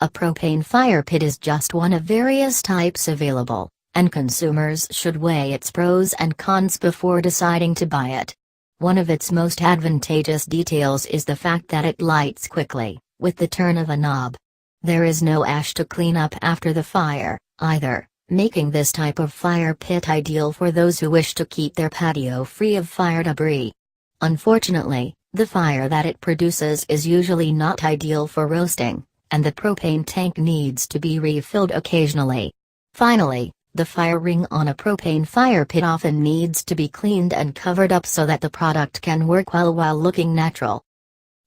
A propane fire pit is just one of various types available, and consumers should weigh its pros and cons before deciding to buy it. One of its most advantageous details is the fact that it lights quickly, with the turn of a knob. There is no ash to clean up after the fire, either, making this type of fire pit ideal for those who wish to keep their patio free of fire debris. Unfortunately, the fire that it produces is usually not ideal for roasting, and the propane tank needs to be refilled occasionally. Finally, the fire ring on a propane fire pit often needs to be cleaned and covered up so that the product can work well while looking natural.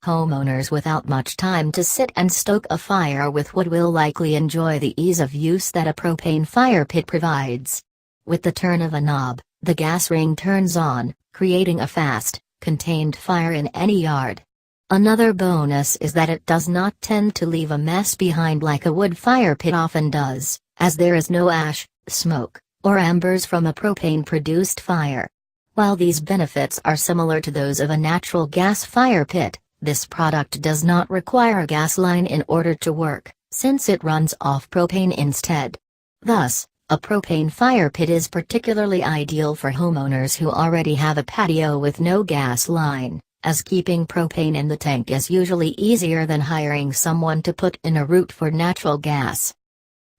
Homeowners without much time to sit and stoke a fire with wood will likely enjoy the ease of use that a propane fire pit provides. With the turn of a knob, the gas ring turns on, creating a fast, contained fire in any yard. Another bonus is that it does not tend to leave a mess behind like a wood fire pit often does, as there is no ash, smoke, or embers from a propane-produced fire. While these benefits are similar to those of a natural gas fire pit, this product does not require a gas line in order to work, since it runs off propane instead. Thus, a propane fire pit is particularly ideal for homeowners who already have a patio with no gas line, as keeping propane in the tank is usually easier than hiring someone to put in a route for natural gas.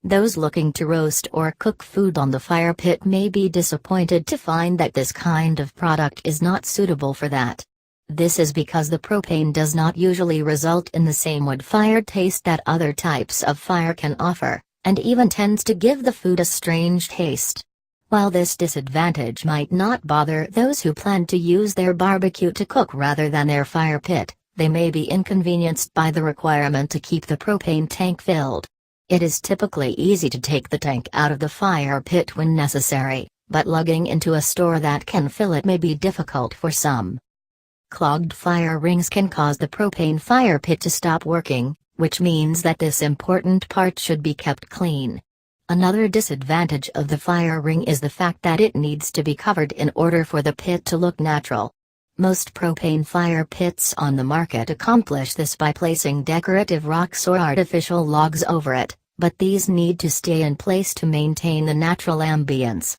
Those looking to roast or cook food on the fire pit may be disappointed to find that this kind of product is not suitable for that. This is because the propane does not usually result in the same wood fire taste that other types of fire can offer, and even tends to give the food a strange taste. While this disadvantage might not bother those who plan to use their barbecue to cook rather than their fire pit, they may be inconvenienced by the requirement to keep the propane tank filled. It is typically easy to take the tank out of the fire pit when necessary, but lugging into a store that can fill it may be difficult for some. Clogged fire rings can cause the propane fire pit to stop working, which means that this important part should be kept clean. Another disadvantage of the fire ring is the fact that it needs to be covered in order for the pit to look natural. Most propane fire pits on the market accomplish this by placing decorative rocks or artificial logs over it, but these need to stay in place to maintain the natural ambience.